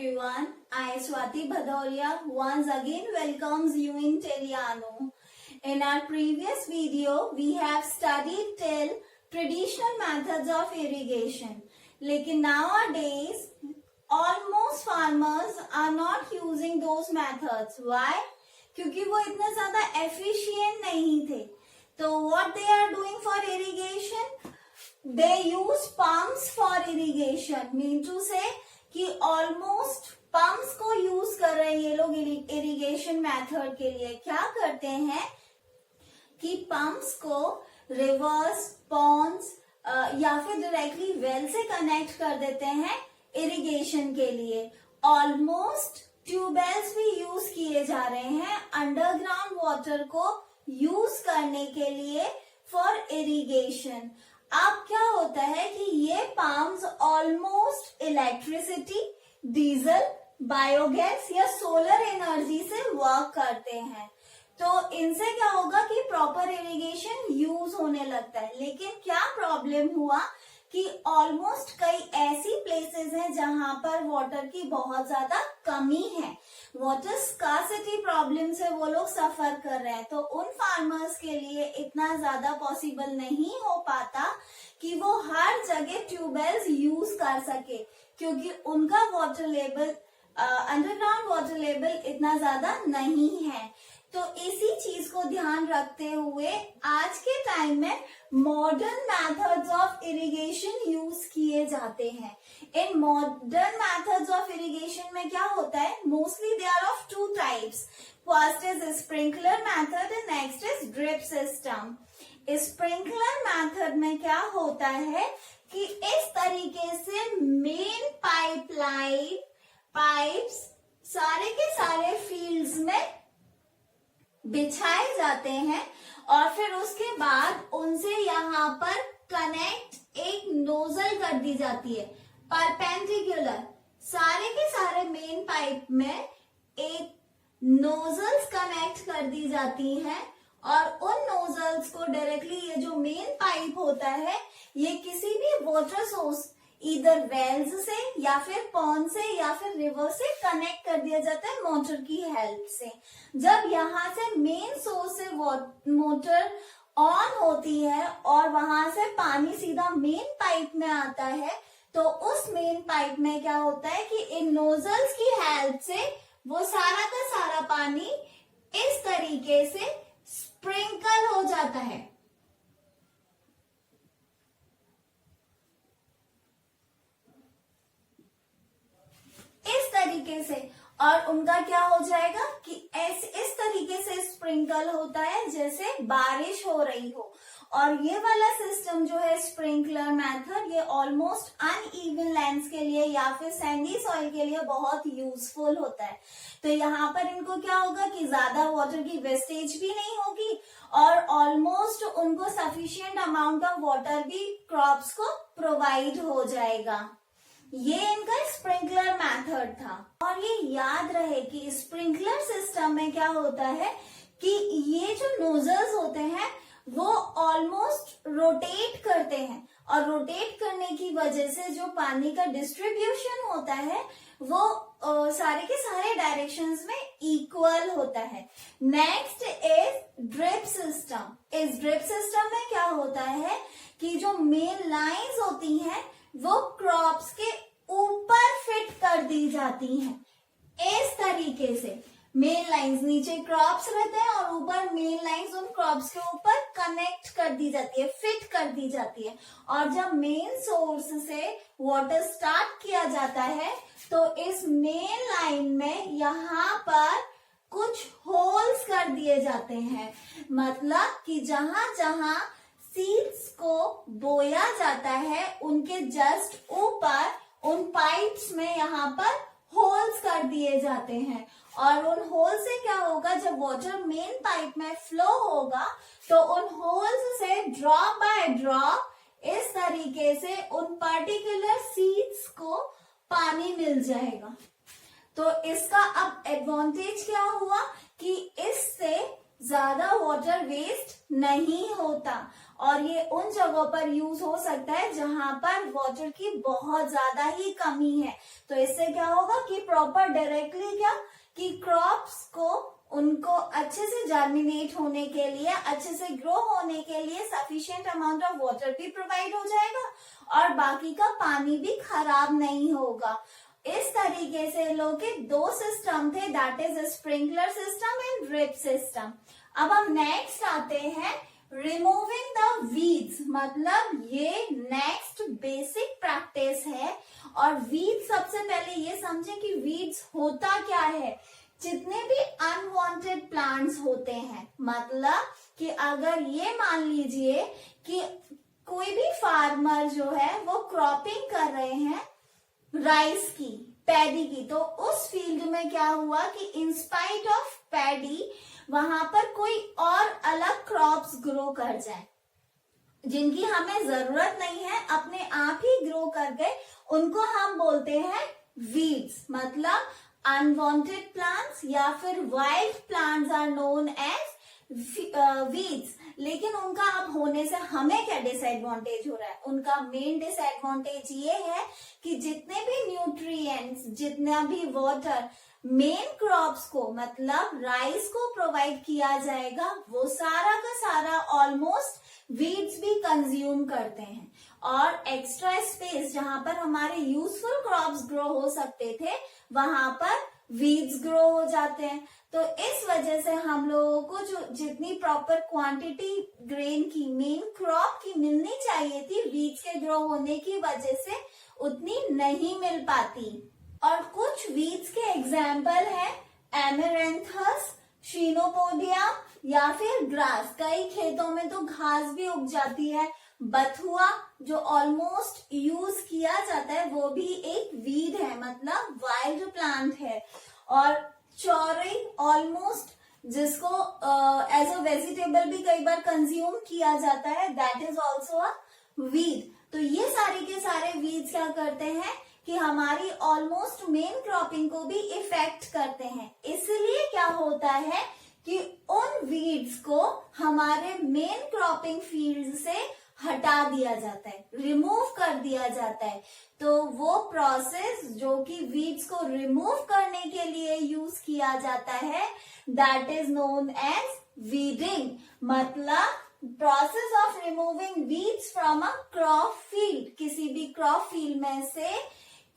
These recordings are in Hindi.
everyone. I, Swati Bhadoria, once again welcomes you in Teliano. In our previous video, we have studied till traditional methods of irrigation. लेकिन nowadays, almost farmers are not using those methods. Why? क्योंकि वो इतने ज्यादा efficient नहीं थे. तो what they are doing for irrigation? They use pumps for irrigation. Mean to say कि ऑलमोस्ट पंप्स को यूज कर रहे हैं ये लोग इरिगेशन मेथड के लिए. क्या करते हैं कि पंप्स को रिवर्स पॉन्ड्स या फिर डायरेक्टली वेल से कनेक्ट कर देते हैं इरिगेशन के लिए. ऑलमोस्ट ट्यूबवेल्स भी यूज किए जा रहे हैं अंडरग्राउंड वाटर को यूज करने के लिए फॉर इरिगेशन. अब क्या होता है कि ये pumps almost electricity, diesel, biogas या सोलर एनर्जी से वर्क करते हैं. तो इनसे क्या होगा कि प्रॉपर इरिगेशन यूज होने लगता है. लेकिन क्या प्रॉब्लम हुआ कि ऑलमोस्ट कई ऐसी प्लेसेस हैं जहां पर वाटर की बहुत ज्यादा कमी है. वाटर स्कार्सिटी प्रॉब्लम से वो लोग सफर कर रहे हैं. तो उन फार्मर्स के लिए इतना ज्यादा पॉसिबल नहीं हो पाता कि वो हर जगह ट्यूबवेल्स यूज कर सके, क्योंकि उनका water level underground water level इतना ज्यादा नहीं है. तो इसी चीज को ध्यान रखते हुए आज के टाइम में modern methods of irrigation use किए जाते हैं. इन मॉडर्न मेथड्स ऑफ इरिगेशन में क्या होता है, mostly they are of two types. First is sprinkler method and next is drip system. Sprinkler method में क्या होता है कि इस तरीके से मेन पाइप्स सारे के सारे फील्ड्स में बिछाए जाते हैं और फिर उसके बाद उनसे यहाँ पर कनेक्ट एक नोजल कर दी जाती है परपेंडिकुलर. सारे के सारे मेन पाइप में एक नोजल्स कनेक्ट कर दी जाती हैं और उन नोजल्स को डायरेक्टली ये जो मेन पाइप होता है ये किसी भी वाटर सोर्स इधर वेल्स से या फिर पॉन्ड से या फिर रिवर से कनेक्ट कर दिया जाता है मोटर की हेल्प से. जब यहाँ से मेन सोर्स से मोटर ऑन होती है और वहां से पानी सीधा मेन पाइप में आता है, तो उस मेन पाइप में क्या होता है कि इन नोजल्स की हेल्प से वो सारा का सारा पानी इस तरीके से स्प्रिंकल हो जाता है. इस तरीके से, और उनका क्या हो जाएगा कि इस तरीके से स्प्रिंकल होता है जैसे बारिश हो रही हो. और ये वाला सिस्टम जो है स्प्रिंकलर मेथड, ये ऑलमोस्ट अनइवन लैंड्स के लिए या फिर सैंडी सॉइल के लिए बहुत यूजफुल होता है. तो यहाँ पर इनको क्या होगा कि ज्यादा वाटर की वेस्टेज भी नहीं होगी और ऑलमोस्ट उनको सफिशिएंट अमाउंट ऑफ वाटर भी क्रॉप्स को प्रोवाइड हो जाएगा. ये इनका स्प्रिंकलर मेथड था. और ये याद रहे कि स्प्रिंकलर सिस्टम में क्या होता है कि ये जो नोजल्स होते हैं वो ऑलमोस्ट रोटेट करते हैं और रोटेट करने की वजह से जो पानी का डिस्ट्रीब्यूशन होता है वो सारे के सारे डायरेक्शंस में इक्वल होता है. Next is drip system. इस ड्रिप सिस्टम में क्या होता है कि जो मेन लाइंस होती हैं वो क्रॉप्स के ऊपर फिट कर दी जाती हैं. इस तरीके से मेन लाइंस, नीचे क्रॉप्स रहते हैं और ऊपर मेन लाइंस उन क्रॉप्स के ऊपर कनेक्ट कर दी जाती है, फिट कर दी जाती है. और जब मेन सोर्स से वाटर स्टार्ट किया जाता है तो इस मेन लाइन में यहाँ पर कुछ होल्स कर दिए जाते हैं. मतलब कि जहां जहां सीड्स को बोया जाता है उनके जस्ट ऊपर उन पाइप्स में यहाँ पर होल्स कर दिए जाते हैं. और उन होल से क्या होगा, जब वाटर मेन पाइप में फ्लो होगा तो उन होल्स से ड्रॉप बाय ड्रॉप इस तरीके से उन पर्टिकुलर सीड्स को पानी मिल जाएगा. तो इसका अब एडवांटेज क्या हुआ कि इससे ज्यादा वाटर वेस्ट नहीं होता और ये उन जगहों पर यूज हो सकता है जहां पर वाटर की बहुत ज्यादा ही कमी है। तो इससे क्या होगा कि प्रॉपर डायरेक्टली क्या कि क्रॉप्स को उनको अच्छे से जर्मिनेट होने के लिए, अच्छे से ग्रो होने के लिए सफिशिएंट अमाउंट ऑफ वाटर भी प्रोवाइड हो जाएगा और बाकी का पानी भी खराब नहीं होगा। इस तरीके से लोग के दो सिस्टम थे, that is sprinkler system and drip system. अब हम नेक्स्ट आते हैं रिमूविंग द वीड्स, मतलब ये नेक्स्ट बेसिक प्रैक्टिस है। और वीड्स सबसे पहले ये समझें कि वीड्स होता क्या है। जितने भी अनवांटेड प्लांट्स होते हैं, मतलब कि अगर ये मान लीजिए कि कोई भी फार्मर जो है वो क्रॉपिंग कर रहे हैं राइस की, पैडी की, तो उस फील्ड में क्या हुआ कि इंस्पाइट ऑफ पैडी वहां पर कोई और अलग क्रॉप्स ग्रो कर जाए जिनकी हमें जरूरत नहीं है, अपने आप ही ग्रो कर गए, उनको हम बोलते हैं वीड्स। मतलब अनवांटेड प्लांट्स या फिर wild plants are known as weeds. लेकिन उनका अब होने से हमें क्या डिसएडवांटेज हो रहा है? उनका मेन डिसएडवांटेज ये है कि जितने भी न्यूट्रिएंट्स, जितना भी वाटर मेन क्रॉप्स को मतलब राइस को प्रोवाइड किया जाएगा, वो सारा का सारा ऑलमोस्ट वीड्स भी कंज्यूम करते हैं। और एक्स्ट्रा स्पेस जहां पर हमारे यूजफुल क्रॉप्स ग्रो हो सकते थे, वहां पर वीड्स ग्रो हो जाते हैं। तो इस वजह से हम लोगों को जो जितनी प्रॉपर क्वांटिटी ग्रेन की, मेन क्रॉप की मिलनी चाहिए थी, वीड्स के ग्रो होने की वजह से उतनी नहीं मिल पाती। और कुछ वीड्स के एग्जाम्पल है एमेरेंथस, शिनोपोडिया या फिर ग्रास। कई खेतों में तो घास भी उग जाती है। बथुआ जो ऑलमोस्ट यूज किया जाता है वो भी एक वीड है, मतलब वाइल्ड प्लांट है। और चौरी ऑलमोस्ट जिसको एज अ वेजिटेबल भी कई बार कंज्यूम किया जाता है, that is also a weed. तो ये सारे के सारे वीड्स क्या करते हैं कि हमारी ऑलमोस्ट मेन क्रॉपिंग को भी इफेक्ट करते हैं। इसलिए क्या होता है कि उन वीड्स को हमारे मेन क्रॉपिंग फील्ड से हटा दिया जाता है, रिमूव कर दिया जाता है। तो वो प्रोसेस जो कि वीड्स को रिमूव करने के लिए यूज किया जाता है, that is known as weeding. मतलब process of removing weeds from a crop field. किसी भी क्रॉप फील्ड में से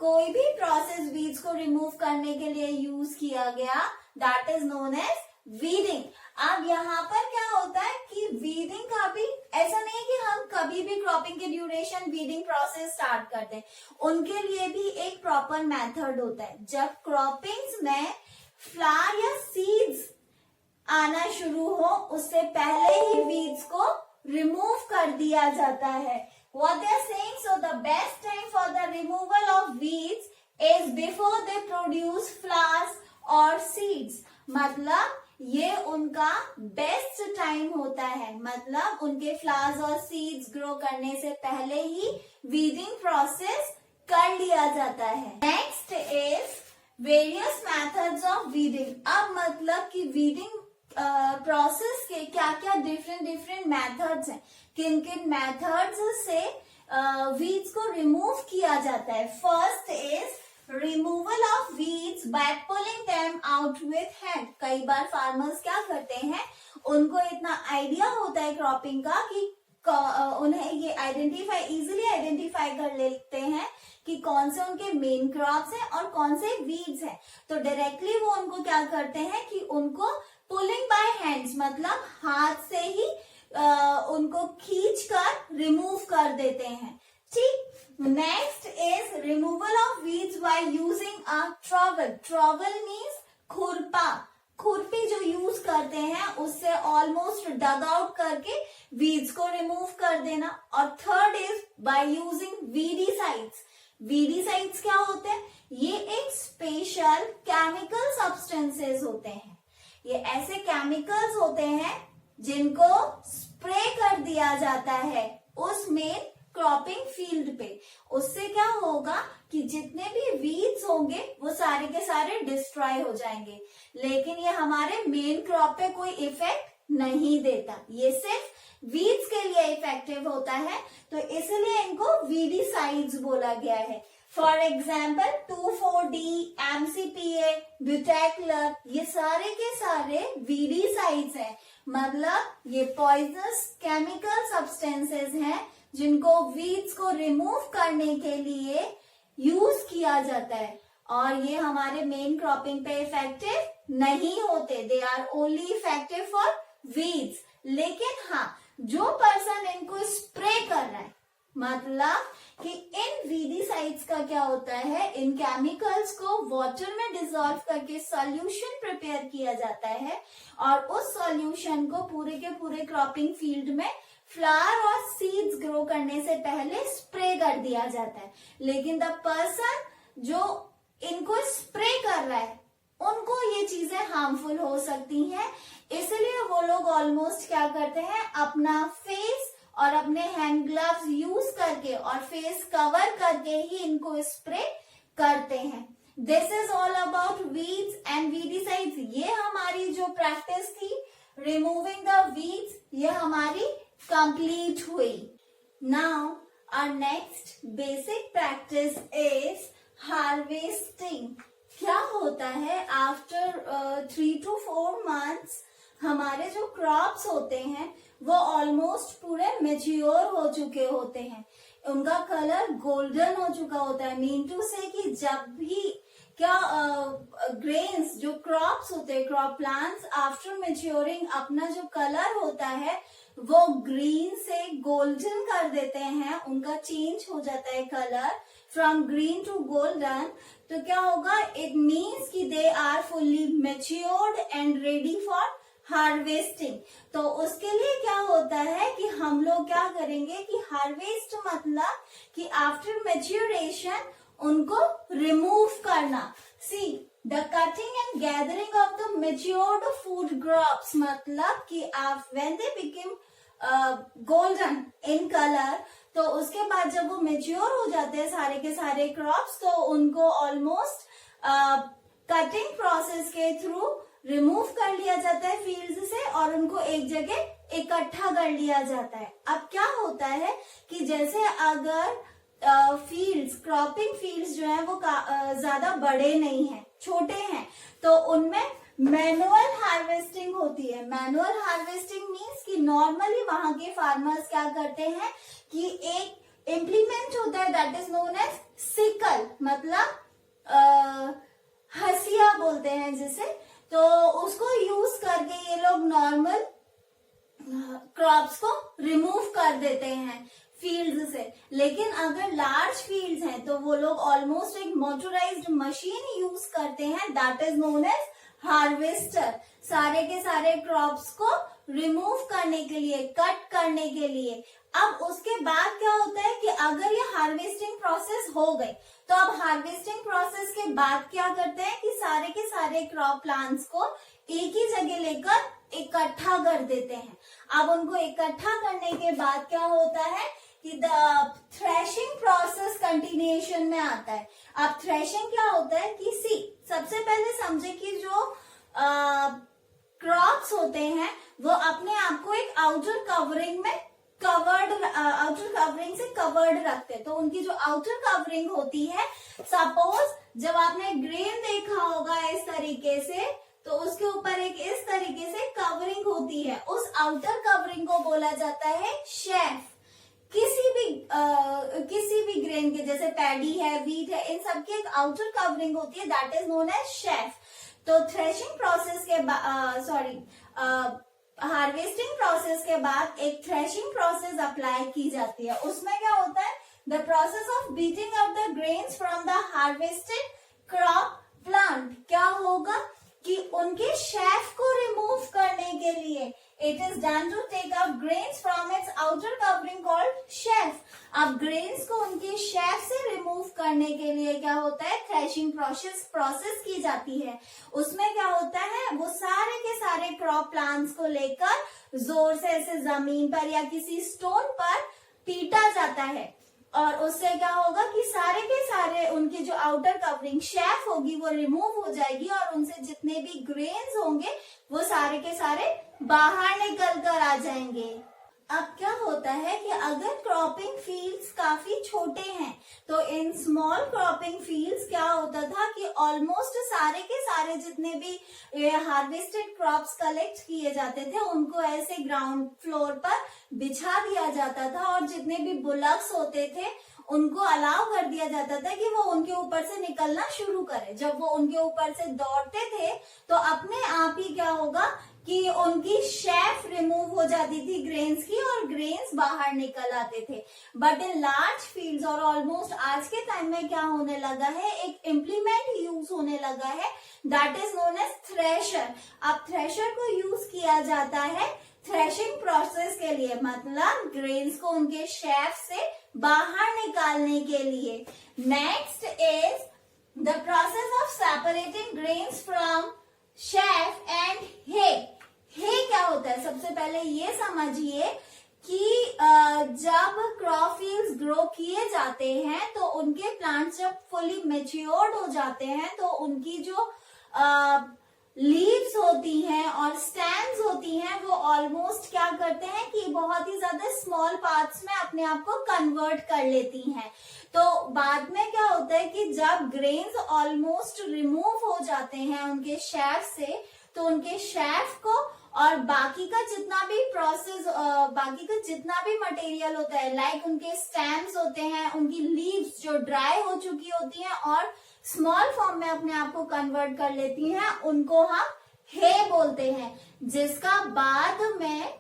कोई भी प्रोसेस वीड्स को रिमूव करने के लिए यूज किया गया, that is known as weeding. अब यहाँ पर क्या होता है कि वीडिंग का भी ऐसा नहीं है कि हम कभी भी क्रॉपिंग के ड्यूरेशन वीडिंग प्रोसेस स्टार्ट करते हैं, उनके लिए भी एक प्रॉपर मेथड होता है। जब क्रॉपिंग्स में फ्लावर या सीड्स आना शुरू हो, उससे पहले ही वीड्स को रिमूव कर दिया जाता है। What they are saying, so the best time for the removal of weeds is before they produce flowers or seeds. मतलब ये उनका बेस्ट टाइम होता है, मतलब उनके फ्लावर्स और सीड्स ग्रो करने से पहले ही वीडिंग प्रोसेस कर लिया जाता है। Next is various methods of weeding. अब मतलब कि वीडिंग प्रोसेस के क्या क्या डिफरेंट मेथड्स हैं, किन किन मेथड्स से वीड्स को रिमूव किया जाता है। First is removal of weeds by pulling them out with hand. कई बार फार्मर्स क्या करते हैं, उनको इतना आइडिया होता है क्रॉपिंग का कि उन्हें ये इजीली आइडेंटिफाई कर लेते हैं कि कौन से उनके मेन क्रॉप्स हैं और कौन से वीड्स हैं। तो डायरेक्टली वो उनको क्या करते हैं कि उनको पुलिंग बाय हैंड्स, मतलब हाथ से ही उनको खींचकर रिमूव कर देते हैं। ठीक। Next is removal of weeds by using a trowel. Trowel means खुरपा। खुरपी जो यूज करते हैं उससे ऑलमोस्ट डग आउट करके वीड्स को रिमूव कर देना। और third is by using weedicides. Weedicides क्या होते हैं? ये एक स्पेशल केमिकल सब्सटेंसेस होते हैं। ये ऐसे केमिकल्स होते हैं जिनको स्प्रे कर दिया जाता है उस मेन क्रॉपिंग फील्ड पे। उससे क्या होगा कि जितने भी वीड्स होंगे वो सारे के सारे डिस्ट्रॉय हो जाएंगे, लेकिन ये हमारे मेन क्रॉप पे कोई इफेक्ट नहीं देता। ये सिर्फ वीड्स के लिए इफेक्टिव होता है, तो इसलिए इनको वीडीसाइड्स बोला गया है। फॉर एग्जाम्पल 2,4-D, MCPA, ब्यूटेक्लर, ये सारे के सारे वीडीसाइड्स हैं, मतलब ये पॉइजनस केमिकल सब्सटेंसेस हैं जिनको वीड्स को रिमूव करने के लिए यूज किया जाता है, और ये हमारे मेन क्रॉपिंग पे इफेक्टिव नहीं होते, they are only effective for weeds. लेकिन हाँ, जो पर्सन इनको स्प्रे कर रहा है, मतलब कि इन वीडीसाइड्स का क्या होता है, इन केमिकल्स को वाटर में डिसॉल्व करके सॉल्यूशन प्रिपेयर किया जाता है, और उस सॉल्यूशन को पूरे के पूरे क्रॉपिंग फील्ड में फ्लावर और सीड्स ग्रो करने से पहले स्प्रे कर दिया जाता है। लेकिन द पर्सन जो इनको स्प्रे कर रहा है, उनको ये चीजें हार्मफुल हो सकती हैं, इसलिए वो लोग ऑलमोस्ट क्या करते हैं, अपना फेस और अपने हैंड ग्लव्स यूज करके और फेस कवर करके ही इनको स्प्रे करते हैं। This is all about weeds and weedicides. ये हमारी जो प्रैक्टिस थी रिमूविंग द वीड्स, ये हमारी कंप्लीट हुई। Now our next basic practice is harvesting. क्या होता है, आफ्टर 3 to 4 months हमारे जो क्रॉप्स होते हैं वो ऑलमोस्ट पूरे मेच्योर हो चुके होते हैं, उनका कलर गोल्डन हो चुका होता है। मीन टू से कि जब भी क्या ग्रेन्स जो क्रॉप्स होते हैं, क्रॉप प्लांट्स आफ्टर मेच्योरिंग अपना जो कलर होता है वो ग्रीन से गोल्डन कर देते हैं, उनका चेंज हो जाता है colour from green to golden. तो क्या होगा, इट मीन्स कि they are fully matured and ready for harvesting. तो उसके लिए क्या होता है कि हम लोग क्या करेंगे कि हार्वेस्ट मतलब कि आफ्टर मेच्योरेशन उनको रिमूव करना। See the cutting and gathering of the matured food crops, मतलब कि आप when they become golden in colour, तो उसके बाद जब वो मेच्योर हो जाते हैं सारे के सारे क्रॉप्स, तो उनको ऑलमोस्ट कटिंग प्रोसेस के थ्रू रिमूव कर लिया जाता है फील्ड से और उनको एक जगह इकट्ठा कर लिया जाता है। अब क्या होता है कि जैसे अगर फील्ड्स, क्रॉपिंग फील्ड्स जो है वो ज्यादा बड़े नहीं हैं, छोटे हैं, तो उनमें मैनुअल हार्वेस्टिंग होती है। मैनुअल हार्वेस्टिंग मीन्स कि नॉर्मली वहां के फार्मर्स क्या करते हैं कि एक इम्प्लीमेंट होता है that is known as sickle, मतलब हसिया बोलते हैं जिसे, तो उसको यूज करके ये लोग नॉर्मल क्रॉप्स को रिमूव कर देते हैं फील्ड से। लेकिन अगर लार्ज फील्ड्स हैं तो वो लोग ऑलमोस्ट एक मोटराइज्ड मशीन यूज करते हैं that is known as harvester, सारे के सारे क्रॉप्स को रिमूव करने के लिए, कट करने के लिए। अब उसके बाद क्या होता है कि अगर ये हार्वेस्टिंग प्रोसेस हो गई, तो अब हार्वेस्टिंग प्रोसेस के बाद क्या करते हैं कि सारे के सारे क्रॉप प्लांट्स को एक ही जगह लेकर इकट्ठा कर देते हैं। अब उनको इकट्ठा करने के बाद क्या होता है कि द थ्रेशिंग प्रोसेस कंटिन्यूएशन में आता है। अब थ्रेशिंग क्या होता है कि सबसे पहले समझे कि जो क्रॉप्स होते हैं वो अपने आप को एक आउटर कवरिंग में आउटर कवरिंग से कवर्ड रखते हैं। तो उनकी जो आउटर कवरिंग होती है, सपोज जब आपने ग्रेन देखा होगा इस तरीके से, तो उसके ऊपर एक इस तरीके से कवरिंग होती है, उस आउटर कवरिंग को बोला जाता है शेफ। किसी भी ग्रेन के, जैसे पैडी है, व्हीट है, इन सब की एक आउटर कवरिंग होती है that is known as chaff. तो थ्रेशिंग प्रोसेस के हार्वेस्टिंग प्रोसेस के बाद एक थ्रेशिंग प्रोसेस अप्लाई की जाती है। उसमें क्या होता है, the process of beating up the grains from the harvested crop plant. क्या होगा कि उनके शेफ को रिमूव करने के लिए it is done to take up grains from its outer covering called chaff. अब ग्रेन्स को उनके शेफ से रिमूव करने के लिए क्या होता है, थ्रेशिंग प्रोसेस की जाती है। उसमें क्या होता है, वो सारे के सारे क्रॉप प्लांट्स को लेकर जोर से ऐसे जमीन पर या किसी स्टोन पर पीटा जाता है, और उससे क्या होगा कि सारे के सारे उनकी जो आउटर कवरिंग शेफ होगी वो रिमूव हो जाएगी, और उनसे जितने भी ग्रेन्स होंगे वो सारे के सारे बाहर निकल कर आ जाएंगे। अब क्या होता है कि अगर क्रॉपिंग फील्ड्स काफी छोटे हैं तो इन स्मॉल क्रॉपिंग फील्ड्स क्या होता था कि ऑलमोस्ट सारे के सारे जितने भी हार्वेस्टेड क्रॉप्स कलेक्ट किए जाते थे उनको ऐसे ग्राउंड फ्लोर पर बिछा दिया जाता था और जितने भी बुलक्स होते थे उनको अलाउ कर दिया जाता था कि वो उनके ऊपर से निकलना शुरू करे। जब वो उनके ऊपर से दौड़ते थे तो अपने आप ही क्या होगा कि उनकी शेफ रिमूव हो जाती थी ग्रेन्स की और ग्रेन्स बाहर निकल आते थे। बट इन लार्ज फील्ड्स और ऑलमोस्ट आज के टाइम में क्या होने लगा है, एक इम्प्लीमेंट यूज होने लगा है that is known as thresher. अब थ्रेशर को यूज किया जाता है थ्रेशिंग प्रोसेस के लिए, मतलब ग्रेन्स को उनके शेफ से बाहर निकालने के लिए। Next is the process of separating grains from chaff and hay. Hay क्या होता है, सबसे पहले ये समझिए कि जब क्रॉप फील्ड्स ग्रो किए जाते हैं तो उनके प्लांट्स जब फुली मैच्योर्ड हो जाते हैं तो उनकी जो लीव्स होती हैं और स्टेम्स होती हैं वो ऑलमोस्ट क्या करते हैं कि बहुत ही ज्यादा स्मॉल पार्ट्स में अपने आप को कन्वर्ट कर लेती हैं। तो बाद में क्या होता है कि जब ग्रेन्स ऑलमोस्ट रिमूव हो जाते हैं उनके शेफ से तो उनके शेफ को और बाकी का जितना भी प्रोसेस बाकी का जितना भी मटेरियल होता है लाइक उनके स्टेम्स होते हैं, उनकी लीव्स जो ड्राई हो चुकी होती हैं और स्मॉल फॉर्म में अपने आप को कन्वर्ट कर लेती हैं, उनको हम हे बोलते हैं, जिसका बाद में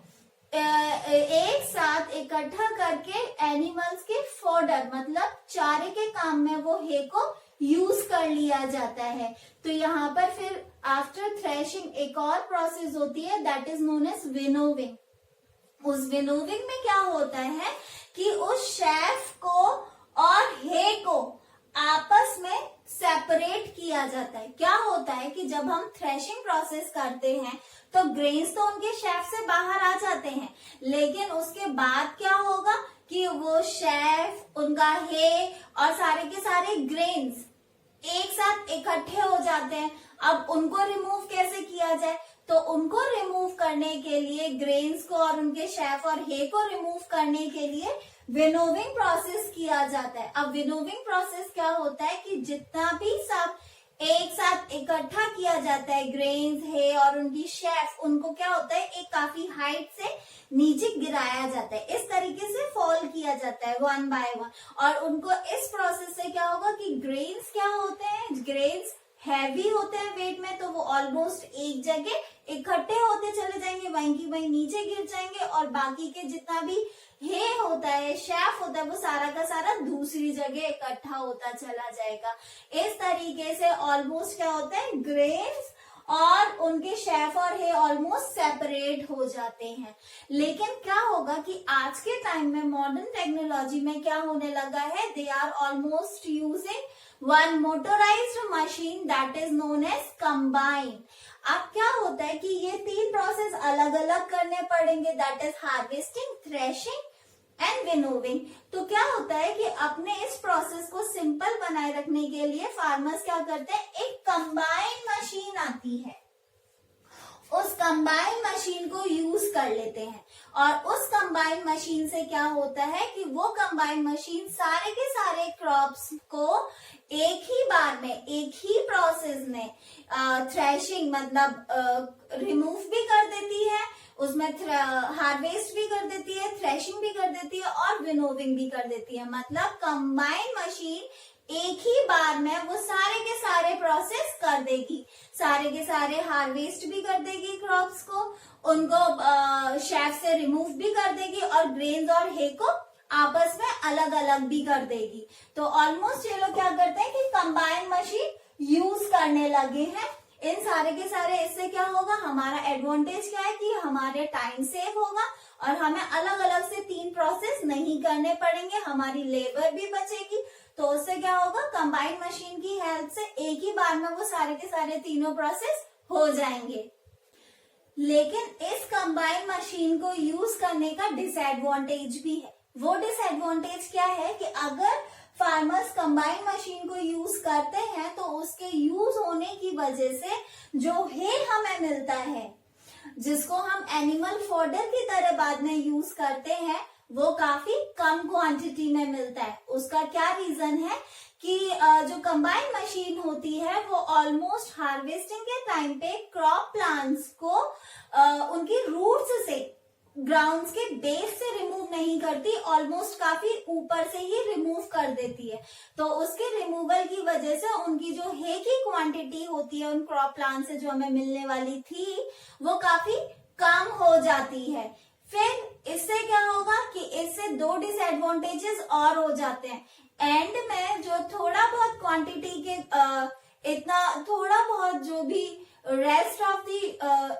एक साथ इकट्ठा करके एनिमल्स के फॉडर मतलब चारे के काम में वो हे को यूज कर लिया जाता है। तो यहाँ पर फिर आफ्टर थ्रेशिंग एक और प्रोसेस होती है that is known as winnowing. उस विनोविंग में क्या होता है कि उस शेफ को और हे को आपस में सेपरेट किया जाता है। क्या होता है कि जब हम थ्रेशिंग प्रोसेस करते हैं तो ग्रेन्स तो उनके शेफ से बाहर आ जाते हैं, लेकिन उसके बाद क्या होगा कि वो शेफ, उनका हे और सारे के सारे ग्रेन्स एक साथ इकट्ठे हो जाते हैं। अब उनको रिमूव कैसे किया जाए, तो उनको रिमूव करने के लिए ग्रेन्स को और उनके शेफ और हे को रिमूव करने के लिए विनोविंग प्रोसेस किया जाता है। अब विनोविंग प्रोसेस क्या होता है कि जितना भी सब एक साथ इकट्ठा किया जाता है ग्रेन्स, हे और उनकी शेफ, उनको क्या होता है एक काफी हाइट से नीचे गिराया जाता है, इस तरीके से फॉल किया जाता है वन बाय वन। और उनको इस प्रोसेस से क्या होगा कि ग्रेन्स क्या होते हैं, ग्रेन्स हैवी होते हैं वेट में, तो वो ऑलमोस्ट एक जगह इकट्ठे होते चले जाएंगे, वहीं की वहीं नीचे गिर जाएंगे और बाकी के जितना भी हे होता है, शेफ होता है, वो सारा का सारा दूसरी जगह इकट्ठा होता चला जाएगा। इस तरीके से ऑलमोस्ट क्या होता है ग्रेन्स और उनके शेफ और हे ऑलमोस्ट सेपरेट हो जाते हैं। लेकिन क्या होगा कि आज के टाइम में मॉडर्न टेक्नोलॉजी में क्या होने लगा है, they are almost using one motorized machine that is known as combine. अब क्या होता है कि ये तीन प्रोसेस अलग अलग करने पड़ेंगे that is harvesting, threshing and winnowing. तो क्या होता है कि अपने इस प्रोसेस को सिंपल बनाए रखने के लिए फार्मर्स क्या करते हैं, एक कंबाइन मशीन आती है, उस कंबाइन मशीन को यूज कर लेते हैं। और उस कंबाइन मशीन से क्या होता है कि वो कंबाइन मशीन सारे के सारे क्रॉप्स को एक ही बार में, एक ही प्रोसेस में थ्रेशिंग मतलब रिमूव भी कर देती है, उसमें हार्वेस्ट भी कर देती है, थ्रेशिंग भी कर देती है और विनोविंग भी कर देती है। मतलब कंबाइन मशीन एक ही बार में वो सारे के सारे प्रोसेस कर देगी, सारे के सारे हार्वेस्ट भी कर देगी क्रॉप्स को, उनको शेफ से रिमूव भी कर देगी और ग्रेन्स और हे को आपस में अलग अलग भी कर देगी। तो ऑलमोस्ट ये लोग क्या करते हैं कि कंबाइन मशीन यूज करने लगे हैं इन सारे के सारे। इससे क्या होगा, हमारा एडवांटेज क्या है कि हमारे टाइम सेव होगा और हमें अलग अलग से तीन प्रोसेस नहीं करने पड़ेंगे, हमारी लेबर भी बचेगी। तो उससे क्या होगा, कंबाइन मशीन की हेल्प से एक ही बार में वो सारे के सारे तीनों प्रोसेस हो जाएंगे। लेकिन इस कंबाइन मशीन को यूज करने का डिसएडवांटेज भी है। वो डिसएडवांटेज क्या है कि अगर फार्मर्स कंबाइन मशीन को यूज करते हैं तो उसके यूज होने की वजह से जो हे हमें मिलता है जिसको हम एनिमल फॉडर की तरह बाद में यूज करते हैं, वो काफी कम क्वांटिटी में मिलता है। उसका क्या रीजन है कि जो कंबाइन मशीन होती है वो ऑलमोस्ट हार्वेस्टिंग के टाइम पे क्रॉप प्लांट्स को उनकी रूट्स से, ग्राउंड्स के बेस से रिमूव नहीं करती, ऑलमोस्ट काफी ऊपर से ही रिमूव कर देती है। तो उसके रिमूवल की वजह से उनकी जो है की क्वांटिटी होती है उन क्रॉप प्लांट से जो हमें मिलने वाली थी वो काफी कम हो जाती है। फिर इससे क्या होगा कि इससे दो डिसएडवांटेजेस और हो जाते हैं। एंड में जो थोड़ा बहुत क्वांटिटी के इतना थोड़ा बहुत जो भी रेस्ट ऑफ दी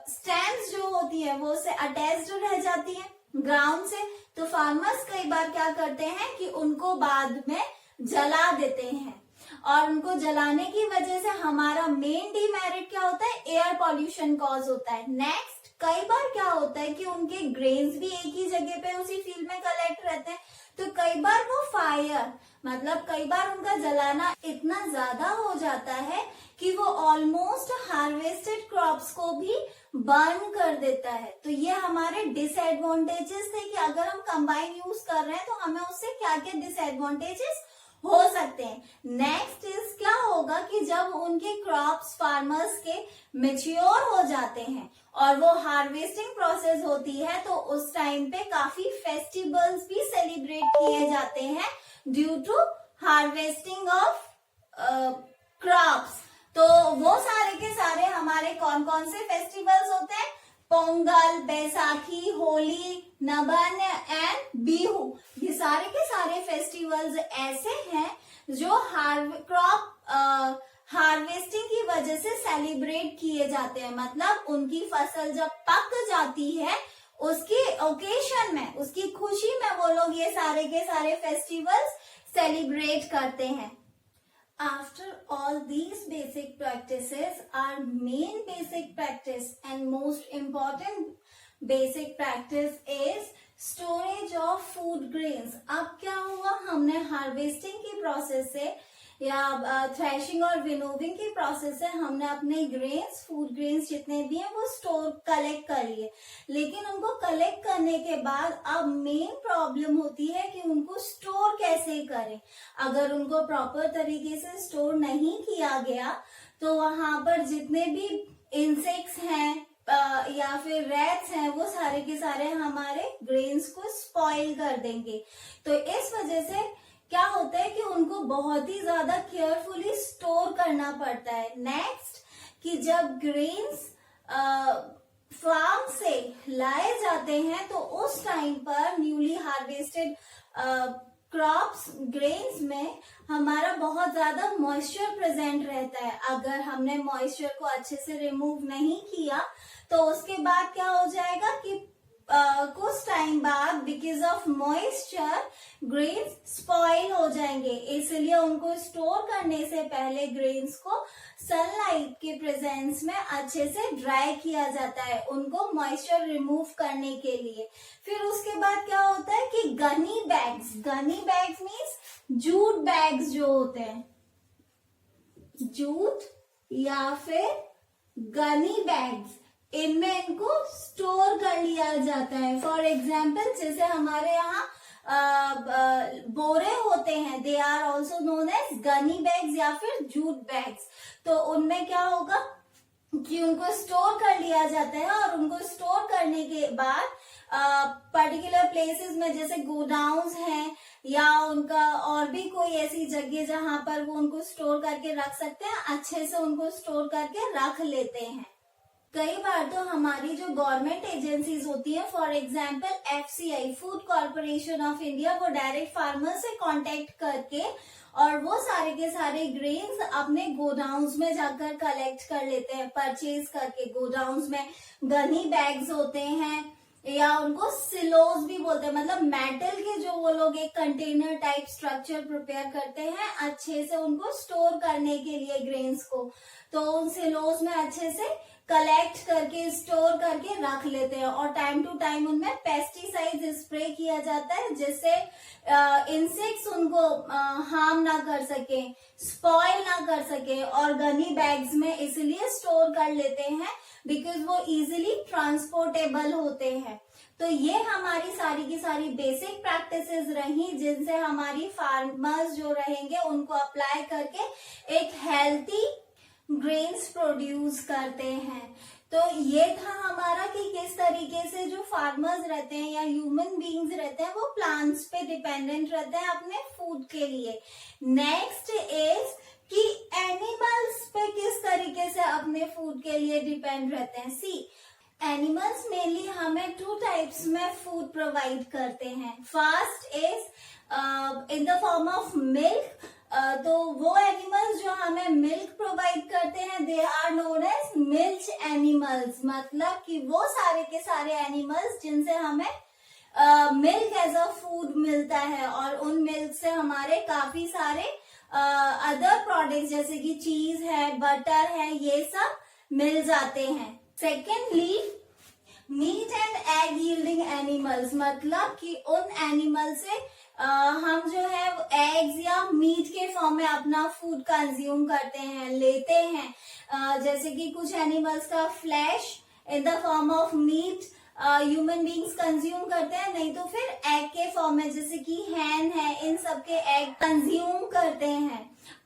स्टेम्स जो होती है वो उससे अटैच्ड रह जाती है ग्राउंड से। तो फार्मर्स कई बार क्या करते हैं कि उनको बाद में जला देते हैं, और उनको जलाने की वजह से हमारा मेन डिमेरिट क्या होता है, एयर पॉल्यूशन कॉज होता है। नेक्स्ट, कई बार क्या होता है कि उनके ग्रेन्स भी एक ही जगह पे उसी फील्ड में कलेक्ट रहते हैं, तो कई बार वो फायर मतलब कई बार उनका जलाना इतना ज्यादा हो जाता है कि वो ऑलमोस्ट हार्वेस्टेड क्रॉप्स को भी बर्न कर देता है। तो ये हमारे डिसएडवांटेजेस थे कि अगर हम कंबाइन यूज कर रहे हैं तो हमें उससे क्या क्या डिसएडवांटेजेस हो सकते हैं। नेक्स्ट इज क्या होगा कि जब उनके क्रॉप्स फार्मर्स के मेच्योर हो जाते हैं और वो हार्वेस्टिंग प्रोसेस होती है, तो उस टाइम पे काफी फेस्टिवल्स भी सेलिब्रेट किए जाते हैं due to harvesting of crops. तो वो सारे के सारे हमारे कौन कौन से फेस्टिवल्स होते हैं, पोंगल, बैसाखी, होली, नबन एंड बिहू। ये सारे के सारे फेस्टिवल्स ऐसे हैं जो क्रॉप हार्वेस्टिंग की वजह से सेलिब्रेट किए जाते हैं। मतलब उनकी फसल जब पक जाती है उसकी ओकेशन में, उसकी खुशी में वो लोग ये सारे के सारे फेस्टिवल्स सेलिब्रेट करते हैं। After all these basic practices, our main basic practice and most important basic practice is storage of food grains। अब क्या हुआ, हमने हार्वेस्टिंग की प्रोसेस से या थ्रेशिंग और विनोविंग की प्रोसेस से हमने अपने ग्रेन्स, फूड ग्रेन्स जितने भी हैं वो स्टोर कलेक्ट कर लिए। लेकिन उनको कलेक्ट करने के बाद अब मेन प्रॉब्लम होती है कि उनको स्टोर कैसे करें। अगर उनको प्रॉपर तरीके से स्टोर नहीं किया गया तो वहां पर जितने भी इंसेक्ट्स हैं या फिर रैट्स हैं वो सारे के सारे हमारे ग्रेन्स को स्पॉइल कर देंगे। तो इस वजह से क्या होता है कि उनको बहुत ही ज्यादा केयरफुली स्टोर करना पड़ता है। नेक्स्ट, कि जब ग्रेन्स फार्म से लाए जाते हैं तो उस टाइम पर न्यूली हार्वेस्टेड क्रॉप्स ग्रेन्स में हमारा बहुत ज्यादा मॉइस्चर प्रेजेंट रहता है। अगर हमने मॉइस्चर को अच्छे से रिमूव नहीं किया तो उसके बाद क्या हो जाएगा कि कुछ टाइम बाद because of moisture grains spoil हो जाएंगे। इसलिए उनको स्टोर करने से पहले ग्रेन्स को सनलाइट के प्रेजेंस में अच्छे से ड्राई किया जाता है, उनको मॉइस्चर रिमूव करने के लिए। फिर उसके बाद क्या होता है कि Ghani bags means jute bags जो होते हैं, जूट या फिर गनी बैग्स, इनमें इनको स्टोर कर लिया जाता है। फॉर एग्जाम्पल जैसे हमारे यहाँ बोरे होते हैं, they are also known as gunny bags या फिर जूट बैग्स। तो उनमें क्या होगा कि उनको स्टोर कर लिया जाता है और उनको स्टोर करने के बाद पर्टिकुलर प्लेसेस में जैसे गोडाउन्स हैं या उनका और भी कोई ऐसी जगह जहां पर वो उनको स्टोर करके रख सकते हैं, अच्छे से उनको स्टोर करके रख लेते हैं। कई बार तो हमारी जो गवर्नमेंट एजेंसीज होती है, for example FCI, food corporation of India, वो डायरेक्ट फार्मर से कांटेक्ट करके और वो सारे के सारे ग्रेन्स अपने गोडाउन्स में जाकर कलेक्ट कर लेते हैं, परचेज करके। गोडाउन्स में गनी बैग्स होते हैं या उनको सिलोज भी बोलते हैं, मतलब मेटल के जो वो लोग एक कंटेनर टाइप स्ट्रक्चर प्रिपेयर करते हैं अच्छे से उनको स्टोर करने के लिए ग्रेन्स को। तो उन सिलोज में अच्छे से कलेक्ट करके स्टोर करके रख लेते हैं और टाइम टू टाइम उनमें पेस्टिसाइड स्प्रे किया जाता है जिससे इंसेक्ट्स उनको हार्म ना कर सके, स्पॉइल ना कर सके। ऑर्गेनिक बैग्स में इसलिए स्टोर कर लेते हैं बिकॉज वो इजीली ट्रांसपोर्टेबल होते हैं। तो ये हमारी सारी की सारी बेसिक प्रैक्टिसेस रही जिनसे हमारी फार्मर्स जो रहेंगे उनको अप्लाई करके एक हेल्थी ग्रेन्स प्रोड्यूस करते हैं। तो ये था हमारा कि किस तरीके से जो फार्मर्स रहते हैं या ह्यूमन बीइंग्स रहते हैं वो प्लांट्स पे डिपेंडेंट रहते हैं अपने फूड के लिए। नेक्स्ट इज कि एनिमल्स पे किस तरीके से अपने फूड के लिए डिपेंड रहते हैं। सी, एनिमल्स मेनली हमें 2 टाइप्स में फूड प्रोवाइड करते हैं। First is in the form of milk. तो वो एनिमल्स जो हमें मिल्क प्रोवाइड करते हैं they are known as milk animals, मतलब कि वो सारे के सारे एनिमल्स जिनसे हमें मिल्क एज अ फूड मिलता है और उन मिल्क से हमारे काफी सारे अदर प्रोडक्ट्स जैसे कि चीज है, बटर है, ये सब मिल जाते हैं। Secondly, meat and egg yielding animals, मतलब कि उन एनिमल से हम जो है एग्स या मीट के फॉर्म में अपना फूड कंज्यूम करते हैं, लेते हैं। जैसे कि कुछ एनिमल्स का flash in the form of meat human beings consume करते हैं, नहीं तो फिर एग के फॉर्म में जैसे कि हैन है, इन सब के एग कंज्यूम करते हैं।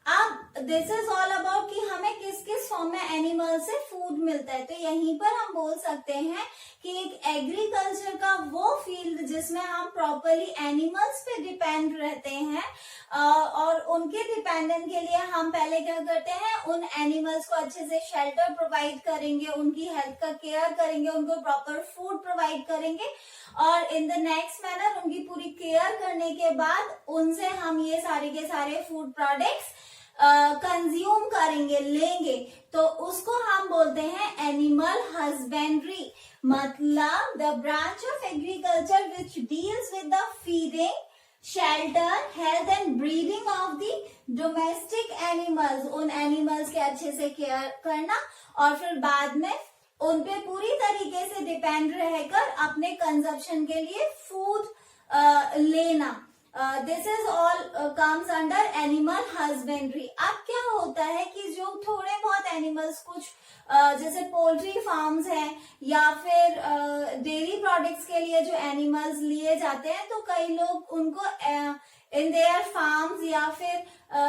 अब दिस इज ऑल अबाउट कि हमें किस किस फॉर्म में एनिमल से फूड मिलता है। तो यहीं पर हम बोल सकते हैं कि एक एग्रीकल्चर का वो फील्ड जिसमें हम प्रॉपरली एनिमल्स पे डिपेंड रहते हैं और उनके डिपेंडेंट के लिए हम पहले क्या करते हैं, उन एनिमल्स को अच्छे से शेल्टर प्रोवाइड करेंगे, उनकी हेल्थ का केयर करेंगे, उनको प्रॉपर फूड प्रोवाइड करेंगे और इन द नेक्स्ट मैनर उनकी पूरी केयर करने के बाद उनसे हम ये सारे के सारे फूड प्रोडक्ट्स कंज्यूम करेंगे, लेंगे। तो उसको हम बोलते हैं एनिमल हस्बेंड्री, मतलब the branch of agriculture which deals with the feeding, shelter, health and breeding of the domestic animals. उन एनिमल्स के अच्छे से केयर करना और फिर बाद में उन पे पूरी तरीके से डिपेंड रहकर अपने कंजप्शन के लिए फूड लेना। This is all comes under animal husbandry. अब क्या होता है कि जो थोड़े बहुत एनिमल्स कुछ जैसे पोल्ट्री फार्म्स हैं या फिर डेयरी प्रोडक्ट्स के लिए जो एनिमल्स लिए जाते हैं, तो कई लोग उनको इन देयर फार्म्स या फिर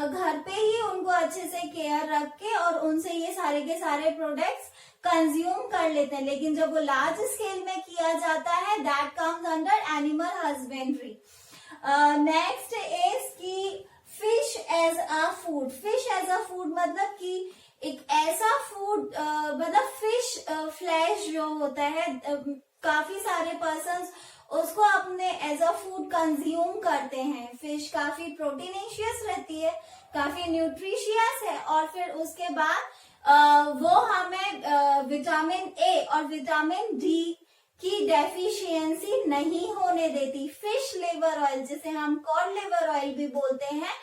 घर पे ही उनको अच्छे से केयर रख के और उनसे ये सारे के सारे प्रोडक्ट्स कंज्यूम कर लेते हैं। लेकिन जब वो लार्ज स्केल में किया जाता है that comes under animal husbandry. Next is की fish as a food. Fish as a food मतलब कि एक ऐसा फूड मतलब फिश फ्लैश जो होता है, काफी सारे पर्सन्स उसको अपने एज अ फूड कंज्यूम करते हैं। फिश काफी प्रोटीनेशियस रहती है, काफी न्यूट्रिशियस है और फिर उसके बाद वो हमें विटामिन ए और विटामिन डी की डेफिशिएंसी नहीं होने देती। फिश लिवर ऑयल जिसे हम कॉड लिवर ऑयल भी बोलते हैं,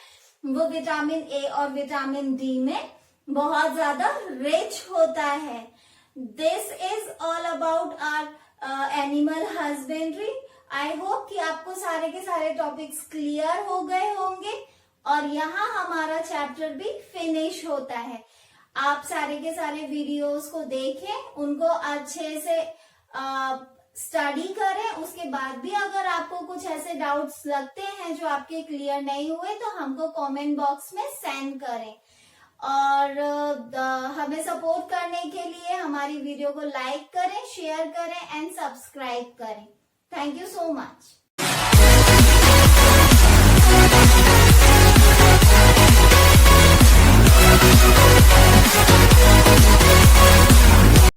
वो विटामिन ए और विटामिन डी में बहुत ज्यादा रिच होता है। This is all about our animal husbandry. I hope कि आपको सारे के सारे टॉपिक्स क्लियर हो गए होंगे और यहाँ हमारा चैप्टर भी फिनिश होता है। आप सारे के सारे वीडियोस को देखें, उनको अच्छे से स्टडी करें। उसके बाद भी अगर आपको कुछ ऐसे डाउट्स लगते हैं जो आपके क्लियर नहीं हुए तो हमको कमेंट बॉक्स में सेंड करें और हमें सपोर्ट करने के लिए हमारी वीडियो को लाइक करें, शेयर करें एंड सब्सक्राइब करें। Thank you so much.